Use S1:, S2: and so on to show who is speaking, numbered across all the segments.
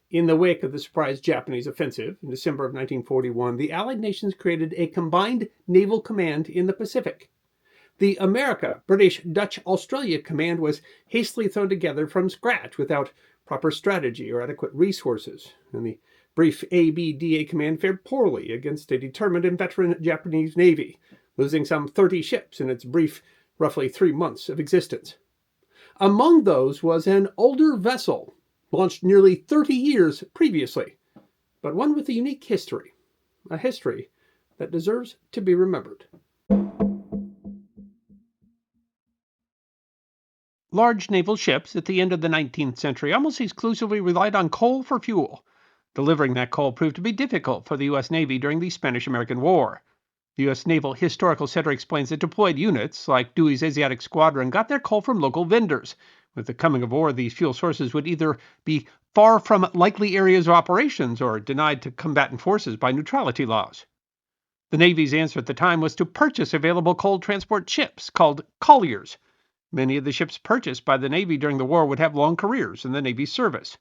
S1: In the wake of the surprise Japanese offensive in December of 1941, the Allied nations created a combined naval command in the Pacific. The America, British, Dutch, Australia command was hastily thrown together from scratch without proper strategy or adequate resources, and the brief ABDA command fared poorly against a determined and veteran Japanese navy, losing some 30 ships in its brief, roughly 3 months of existence. Among those was an older vessel, launched nearly 30 years previously, but one with a unique history, a history that deserves to be remembered.
S2: Large naval ships at the end of the 19th century almost exclusively relied on coal for fuel. Delivering that coal proved to be difficult for the U.S. Navy during the Spanish-American War. The U.S. Naval Historical Center explains that deployed units, like Dewey's Asiatic Squadron, got their coal from local vendors. With the coming of war, these fuel sources would either be far from likely areas of operations or denied to combatant forces by neutrality laws. The Navy's answer at the time was to purchase available coal transport ships called colliers. Many of the ships purchased by the Navy during the war would have long careers in the Navy's service.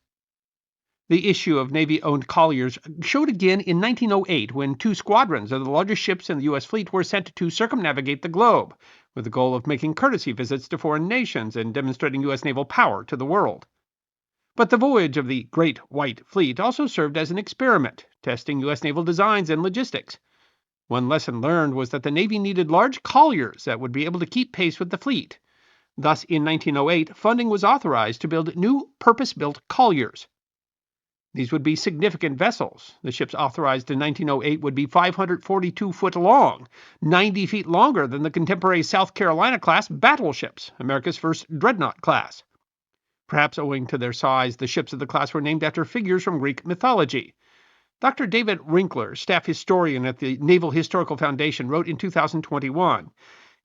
S2: The issue of Navy-owned colliers showed again in 1908 when 2 squadrons of the largest ships in the U.S. fleet were sent to circumnavigate the globe, with the goal of making courtesy visits to foreign nations and demonstrating U.S. naval power to the world. But the voyage of the Great White Fleet also served as an experiment, testing U.S. naval designs and logistics. One lesson learned was that the Navy needed large colliers that would be able to keep pace with the fleet. Thus, in 1908, funding was authorized to build new purpose-built colliers. These would be significant vessels. The ships authorized in 1908 would be 542 foot long, 90 feet longer than the contemporary South Carolina-class battleships, America's first dreadnought class. Perhaps owing to their size, the ships of the class were named after figures from Greek mythology. Dr. David Winkler, staff historian at the Naval Historical Foundation, wrote in 2021,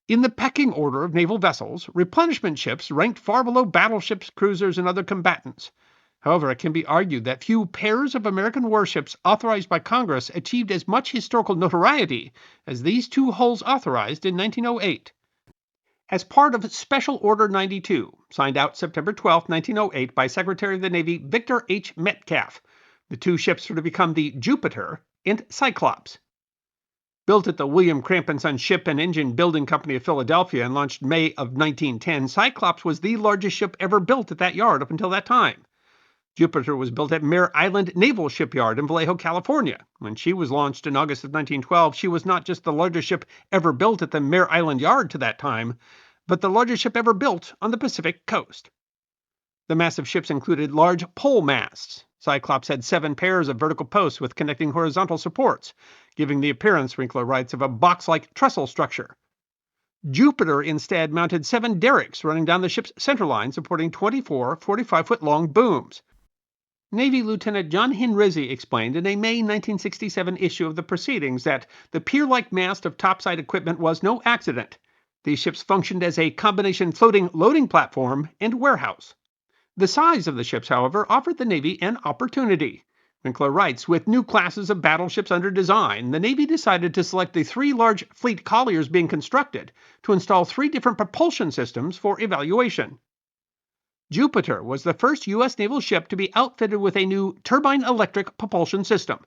S2: "In the pecking order of naval vessels, replenishment ships ranked far below battleships, cruisers, and other combatants. However, it can be argued that few pairs of American warships authorized by Congress achieved as much historical notoriety as these 2 hulls authorized in 1908. As part of Special Order 92, signed out September 12, 1908 by Secretary of the Navy Victor H. Metcalf, the 2 ships were to become the Jupiter and Cyclops. Built at the William Cramp & Son Ship and Engine Building Company of Philadelphia and launched May of 1910, Cyclops was the largest ship ever built at that yard up until that time. Jupiter was built at Mare Island Naval Shipyard in Vallejo, California. When she was launched in August of 1912, she was not just the largest ship ever built at the Mare Island Yard to that time, but the largest ship ever built on the Pacific coast. The massive ships included large pole masts. Cyclops had 7 pairs of vertical posts with connecting horizontal supports, giving the appearance, Winkler writes, of a box-like trestle structure. Jupiter instead mounted 7 derricks running down the ship's centerline, supporting 24 45-foot-long booms. Navy Lieutenant John Henrizi explained in a May 1967 issue of the Proceedings that the pier-like mast of topside equipment was no accident. These ships functioned as a combination floating loading platform and warehouse. The size of the ships, however, offered the Navy an opportunity. Winkler writes, with new classes of battleships under design, the Navy decided to select the 3 large fleet colliers being constructed to install 3 different propulsion systems for evaluation. Jupiter was the first U.S. naval ship to be outfitted with a new turbine-electric propulsion system.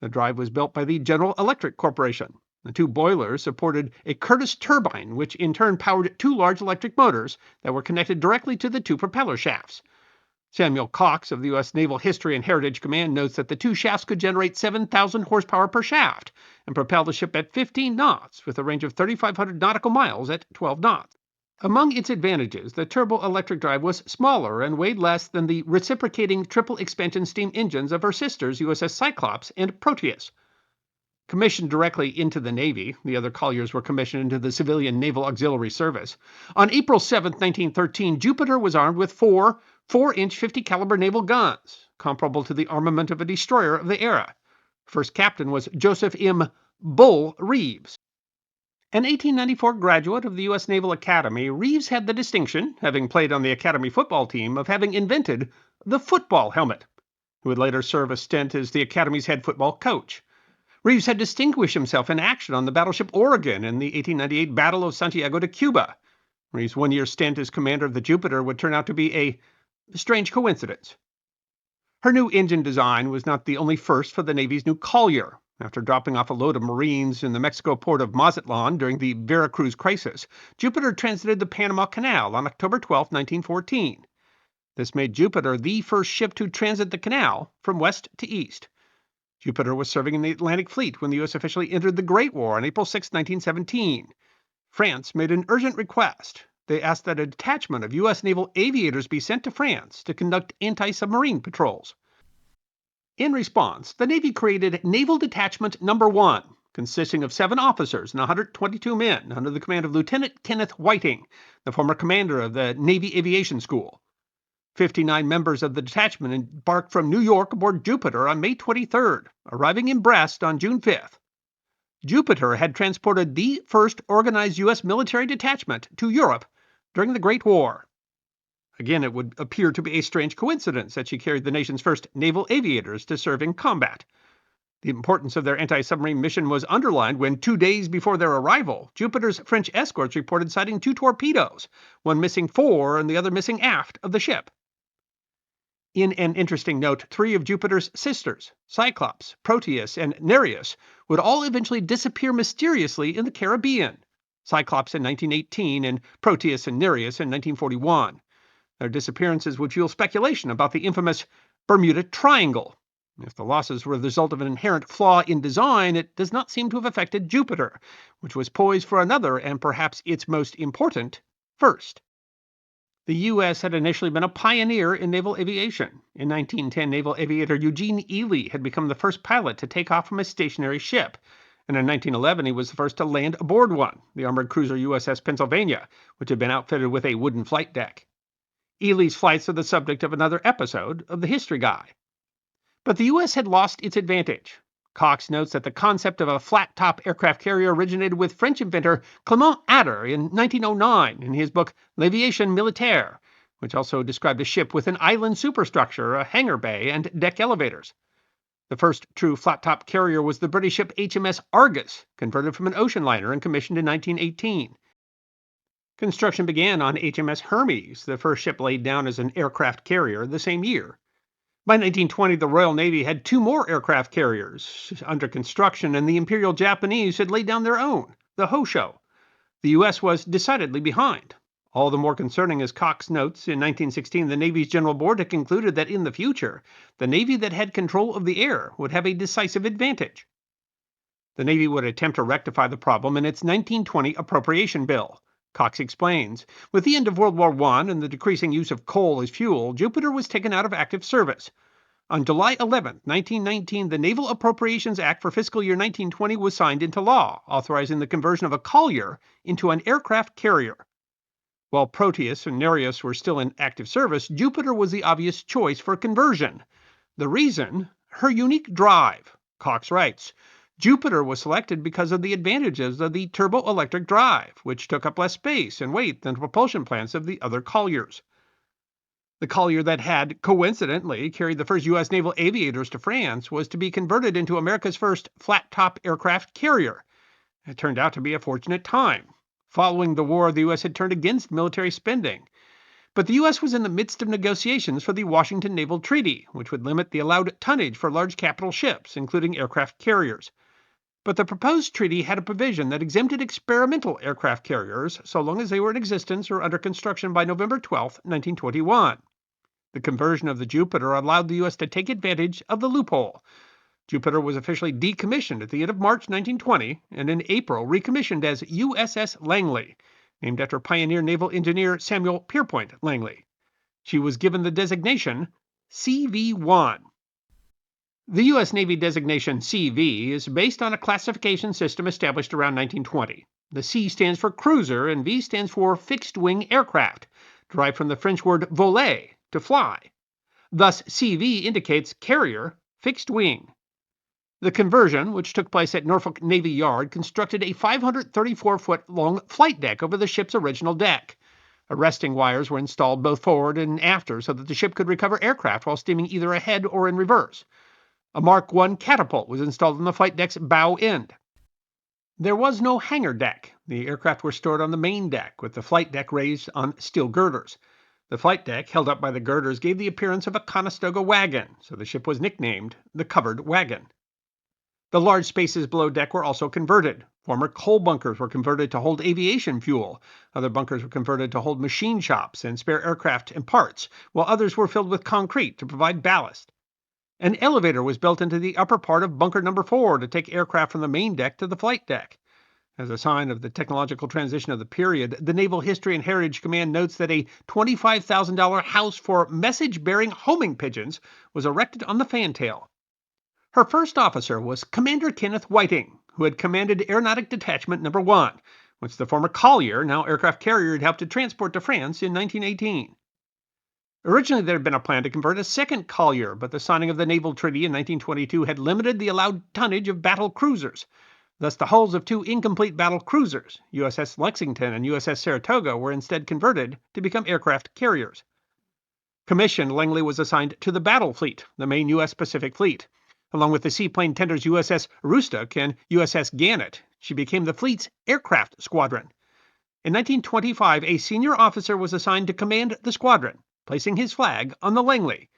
S2: The drive was built by the General Electric Corporation. The 2 boilers supported a Curtiss turbine, which in turn powered 2 large electric motors that were connected directly to the 2 propeller shafts. Samuel Cox of the U.S. Naval History and Heritage Command notes that the 2 shafts could generate 7,000 horsepower per shaft and propel the ship at 15 knots with a range of 3,500 nautical miles at 12 knots. Among its advantages, the turbo-electric drive was smaller and weighed less than the reciprocating triple-expansion steam engines of her sisters USS Cyclops and Proteus. Commissioned directly into the Navy, the other colliers were commissioned into the Civilian Naval Auxiliary Service. On April 7, 1913, Jupiter was armed with 4 4-inch 50-caliber naval guns, comparable to the armament of a destroyer of the era. First captain was Joseph M. Bull Reeves. An 1894 graduate of the U.S. Naval Academy, Reeves had the distinction, having played on the Academy football team, of having invented the football helmet. He would later serve a stint as the Academy's head football coach. Reeves had distinguished himself in action on the battleship Oregon in the 1898 Battle of Santiago de Cuba. Reeves' 1-year stint as commander of the Jupiter would turn out to be a strange coincidence. Her new engine design was not the only first for the Navy's new collier. After dropping off a load of Marines in the Mexico port of Mazatlan during the Veracruz crisis, Jupiter transited the Panama Canal on October 12, 1914. This made Jupiter the first ship to transit the canal from west to east. Jupiter was serving in the Atlantic Fleet when the U.S. officially entered the Great War on April 6, 1917. France made an urgent request. They asked that a detachment of U.S. naval aviators be sent to France to conduct anti-submarine patrols. In response, the Navy created Naval Detachment No. 1, consisting of 7 officers and 122 men under the command of Lieutenant Kenneth Whiting, the former commander of the Navy Aviation School. 59 members of the detachment embarked from New York aboard Jupiter on May 23rd, arriving in Brest on June 5th. Jupiter had transported the first organized U.S. military detachment to Europe during the Great War. Again, it would appear to be a strange coincidence that she carried the nation's first naval aviators to serve in combat. The importance of their anti-submarine mission was underlined when 2 days before their arrival, Jupiter's French escorts reported sighting 2 torpedoes, one missing fore and the other missing aft of the ship. In an interesting note, 3 of Jupiter's sisters, Cyclops, Proteus, and Nereus, would all eventually disappear mysteriously in the Caribbean, Cyclops in 1918 and Proteus and Nereus in 1941. Their disappearances would fuel speculation about the infamous Bermuda Triangle. If the losses were the result of an inherent flaw in design, it does not seem to have affected Jupiter, which was poised for another and perhaps its most important first. The U.S. had initially been a pioneer in naval aviation. In 1910, naval aviator Eugene Ely had become the first pilot to take off from a stationary ship, and in 1911 he was the first to land aboard one, the armored cruiser USS Pennsylvania, which had been outfitted with a wooden flight deck. Ely's flights are the subject of another episode of The History Guy. But the U.S. had lost its advantage. Cox notes that the concept of a flat-top aircraft carrier originated with French inventor Clement Ader in 1909 in his book L'Aviation Militaire, which also described a ship with an island superstructure, a hangar bay, and deck elevators. The first true flat-top carrier was the British ship HMS Argus, converted from an ocean liner and commissioned in 1918. Construction began on HMS Hermes, the first ship laid down as an aircraft carrier the same year. By 1920, the Royal Navy had 2 more aircraft carriers under construction, and the Imperial Japanese had laid down their own, the Hosho. The U.S. was decidedly behind. All the more concerning, as Cox notes, in 1916 the Navy's General Board had concluded that in the future, the Navy that had control of the air would have a decisive advantage. The Navy would attempt to rectify the problem in its 1920 appropriation bill. Cox explains, with the end of World War I and the decreasing use of coal as fuel, Jupiter was taken out of active service. On July 11, 1919, the Naval Appropriations Act for fiscal year 1920 was signed into law, authorizing the conversion of a collier into an aircraft carrier. While Proteus and Nereus were still in active service, Jupiter was the obvious choice for conversion. The reason? Her unique drive. Cox writes, Jupiter was selected because of the advantages of the turboelectric drive, which took up less space and weight than the propulsion plants of the other colliers. The collier that had, coincidentally, carried the first U.S. naval aviators to France was to be converted into America's first flat-top aircraft carrier. It turned out to be a fortunate time. Following the war, the U.S. had turned against military spending. But the U.S. was in the midst of negotiations for the Washington Naval Treaty, which would limit the allowed tonnage for large capital ships, including aircraft carriers. But the proposed treaty had a provision that exempted experimental aircraft carriers so long as they were in existence or under construction by November 12, 1921. The conversion of the Jupiter allowed the U.S. to take advantage of the loophole. Jupiter was officially decommissioned at the end of March 1920 and in April recommissioned as USS Langley, named after pioneer naval engineer Samuel Pierpont Langley. She was given the designation CV-1. The U.S. Navy designation CV is based on a classification system established around 1920. The C stands for cruiser and V stands for fixed-wing aircraft, derived from the French word voler, to fly. Thus, CV indicates carrier, fixed wing. The conversion, which took place at Norfolk Navy Yard, constructed a 534-foot-long flight deck over the ship's original deck. Arresting wires were installed both forward and after so that the ship could recover aircraft while steaming either ahead or in reverse. A Mark I catapult was installed on the flight deck's bow end. There was no hangar deck. The aircraft were stored on the main deck, with the flight deck raised on steel girders. The flight deck, held up by the girders, gave the appearance of a Conestoga wagon, so the ship was nicknamed the Covered Wagon. The large spaces below deck were also converted. Former coal bunkers were converted to hold aviation fuel. Other bunkers were converted to hold machine shops and spare aircraft and parts, while others were filled with concrete to provide ballast. An elevator was built into the upper part of bunker number 4 to take aircraft from the main deck to the flight deck. As a sign of the technological transition of the period, the Naval History and Heritage Command notes that a $25,000 house for message-bearing homing pigeons was erected on the fantail. Her first officer was Commander Kenneth Whiting, who had commanded Aeronautic Detachment No. 1, which the former collier, now aircraft carrier, had helped to transport to France in 1918. Originally, there had been a plan to convert a second collier, but the signing of the Naval Treaty in 1922 had limited the allowed tonnage of battle cruisers. Thus, the hulls of 2 incomplete battle cruisers, USS Lexington and USS Saratoga, were instead converted to become aircraft carriers. Commissioned, Langley was assigned to the Battle Fleet, the main U.S. Pacific Fleet. Along with the seaplane tenders USS Aroostook and USS Gannett, she became the fleet's aircraft squadron. In 1925, a senior officer was assigned to command the squadron, placing his flag on the Langley.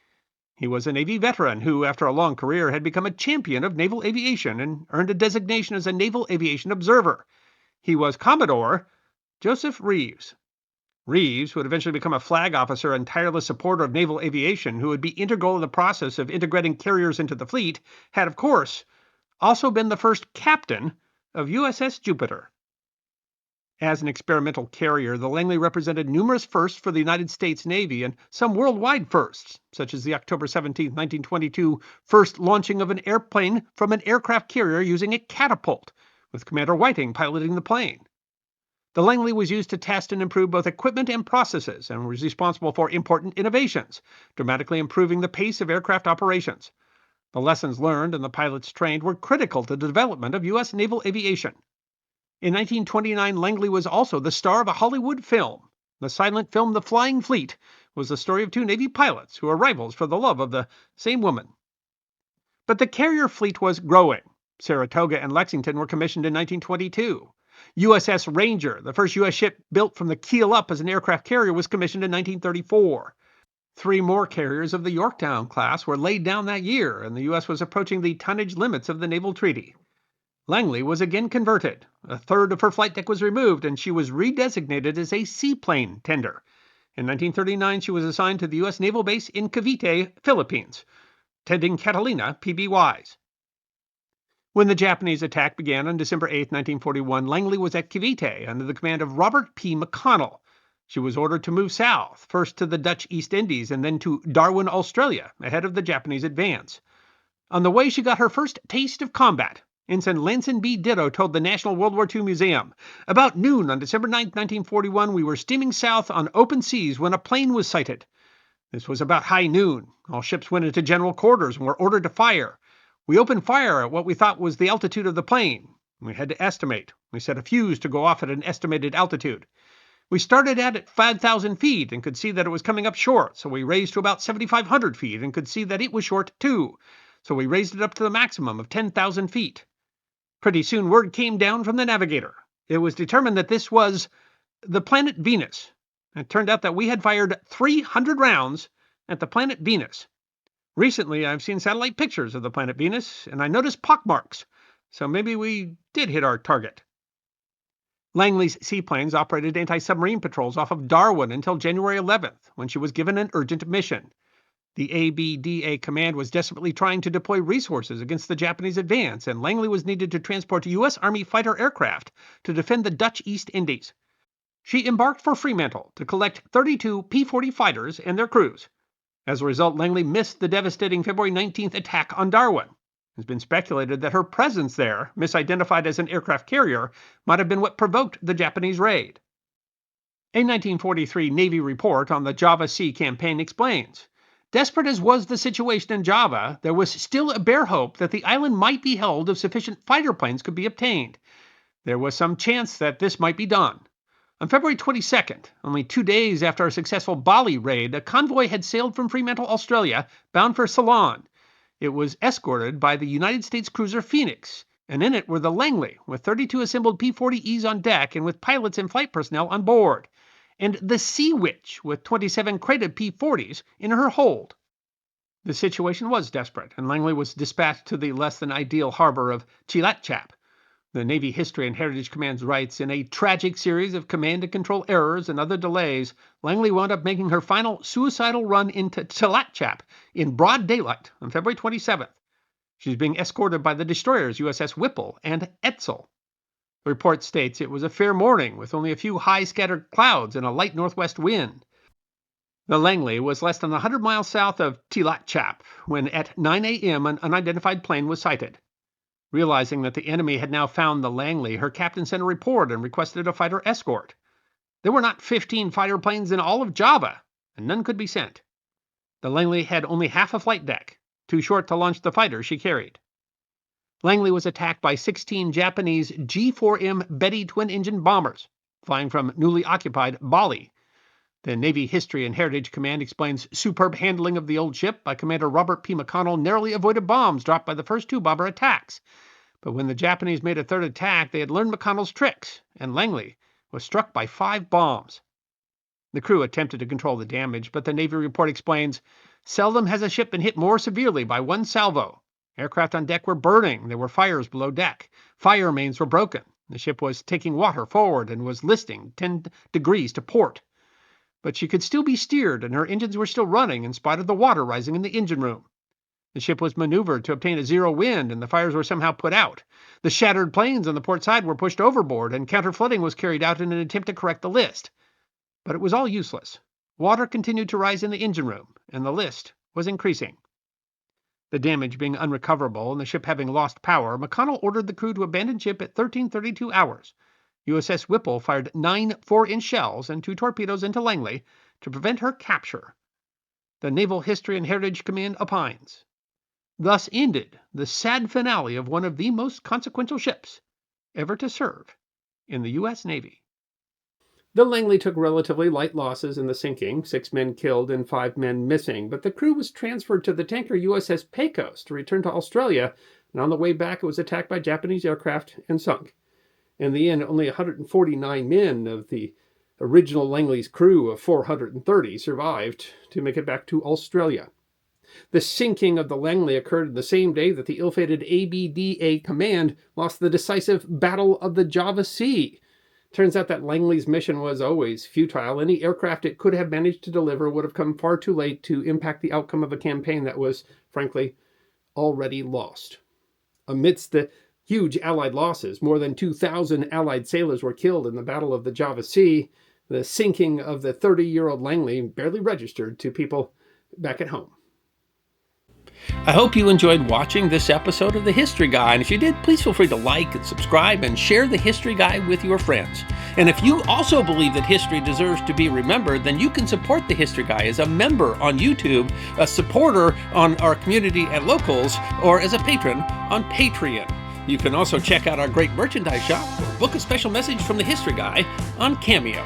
S2: He was a Navy veteran who, after a long career, had become a champion of naval aviation and earned a designation as a Naval Aviation Observer. He was Commodore Joseph Reeves. Reeves would eventually become a flag officer and tireless supporter of naval aviation who would be integral in the process of integrating carriers into the fleet, had, of course, also been the first captain of USS Jupiter. As an experimental carrier, the Langley represented numerous firsts for the United States Navy and some worldwide firsts, such as the October 17, 1922 first launching of an airplane from an aircraft carrier using a catapult, with Commander Whiting piloting the plane. The Langley was used to test and improve both equipment and processes and was responsible for important innovations, dramatically improving the pace of aircraft operations. The lessons learned and the pilots trained were critical to the development of U.S. naval aviation. In 1929, Langley was also the star of a Hollywood film. The silent film The Flying Fleet was the story of 2 Navy pilots who were rivals for the love of the same woman. But the carrier fleet was growing. Saratoga and Lexington were commissioned in 1922. USS Ranger, the first U.S. ship built from the keel up as an aircraft carrier, was commissioned in 1934. 3 more carriers of the Yorktown class were laid down that year, and the U.S. was approaching the tonnage limits of the Naval Treaty. Langley was again converted. A third of her flight deck was removed, and she was redesignated as a seaplane tender. In 1939, she was assigned to the U.S. Naval Base in Cavite, Philippines, tending Catalina PBYs. When the Japanese attack began on December 8, 1941, Langley was at Cavite under the command of Robert P. McConnell. She was ordered to move south, first to the Dutch East Indies and then to Darwin, Australia, ahead of the Japanese advance. On the way, she got her first taste of combat. Ensign Lanson B. Ditto told the National World War II Museum, "About noon on December 9, 1941, we were steaming south on open seas when a plane was sighted. This was about high noon. All ships went into general quarters and were ordered to fire. We opened fire at what we thought was the altitude of the plane. We had to estimate. We set a fuse to go off at an estimated altitude. We started at 5,000 feet and could see that it was coming up short, so we raised to about 7,500 feet and could see that it was short too, so we raised it up to the maximum of 10,000 feet. Pretty soon word came down from the navigator. It was determined that this was the planet Venus. It turned out that we had fired 300 rounds at the planet Venus. Recently, I've seen satellite pictures of the planet Venus, and I noticed pockmarks, so maybe we did hit our target." Langley's seaplanes operated anti-submarine patrols off of Darwin until January 11th, when she was given an urgent mission. The ABDA command was desperately trying to deploy resources against the Japanese advance, and Langley was needed to transport U.S. Army fighter aircraft to defend the Dutch East Indies. She embarked for Fremantle to collect 32 P-40 fighters and their crews. As a result, Langley missed the devastating February 19th attack on Darwin. It has been speculated that her presence there, misidentified as an aircraft carrier, might have been what provoked the Japanese raid. A 1943 Navy report on the Java Sea campaign explains, "Desperate as was the situation in Java, there was still a bare hope that the island might be held if sufficient fighter planes could be obtained. There was some chance that this might be done. On February 22nd, only 2 days after a successful Bali raid, a convoy had sailed from Fremantle, Australia, bound for Ceylon. It was escorted by the United States cruiser Phoenix, and in it were the Langley, with 32 assembled P-40Es on deck and with pilots and flight personnel on board. and the Sea Witch with 27 crated P-40s in her hold. The situation was desperate, and Langley was dispatched to the less than ideal harbor of Tlachtchap. The Navy History and Heritage Command writes, in a tragic series of command and control errors and other delays, Langley wound up making her final suicidal run into Tlachtchap in broad daylight on February 27th. She was being escorted by the destroyers USS Whipple and Etzel. The report states it was a fair morning with only a few high scattered clouds and a light northwest wind. The Langley was less than 100 miles south of Tlachtchap when at 9 a.m. an unidentified plane was sighted. Realizing that the enemy had now found the Langley, her captain sent a report and requested a fighter escort. There were not 15 fighter planes in all of Java, and none could be sent. The Langley had only half a flight deck, too short to launch the fighter she carried. Langley was attacked by 16 Japanese G-4M Betty twin-engine bombers, flying from newly occupied Bali. The Navy History and Heritage Command explains superb handling of the old ship by Commander Robert P. McConnell narrowly avoided bombs dropped by the first 2 bomber attacks. But when the Japanese made a third attack, they had learned McConnell's tricks, and Langley was struck by 5 bombs. The crew attempted to control the damage, but the Navy report explains, seldom has a ship been hit more severely by one salvo. Aircraft on deck were burning. There were fires below deck. Fire mains were broken. The ship was taking water forward and was listing 10 degrees to port. But she could still be steered, and her engines were still running in spite of the water rising in the engine room. The ship was maneuvered to obtain a zero wind, and the fires were somehow put out. The shattered planes on the port side were pushed overboard, and counter-flooding was carried out in an attempt to correct the list. But it was all useless. Water continued to rise in the engine room, and the list was increasing. The damage being unrecoverable and the ship having lost power, McConnell ordered the crew to abandon ship at 13:32 hours. USS Whipple fired 9 4-inch shells and 2 torpedoes into Langley to prevent her capture. The Naval History and Heritage Command opines. Thus ended the sad finale of one of the most consequential ships ever to serve in the U.S. Navy.
S1: The Langley took relatively light losses in the sinking, 6 men killed and 5 men missing, but the crew was transferred to the tanker USS Pecos to return to Australia, and on the way back it was attacked by Japanese aircraft and sunk. In the end, only 149 men of the original Langley's crew of 430 survived to make it back to Australia. The sinking of the Langley occurred the same day that the ill-fated ABDA command lost the decisive Battle of the Java Sea. Turns out that Langley's mission was always futile. Any aircraft it could have managed to deliver would have come far too late to impact the outcome of a campaign that was, frankly, already lost. Amidst the huge Allied losses, more than 2,000 Allied sailors were killed in the Battle of the Java Sea. The sinking of the 30-year-old Langley barely registered to people back at home.
S2: I hope you enjoyed watching this episode of The History Guy, and if you did, please feel free to like and subscribe and share The History Guy with your friends. And if you also believe that history deserves to be remembered, then you can support The History Guy as a member on YouTube, a supporter on our community at Locals, or as a patron on Patreon. You can also check out our great merchandise shop or book a special message from The History Guy on Cameo.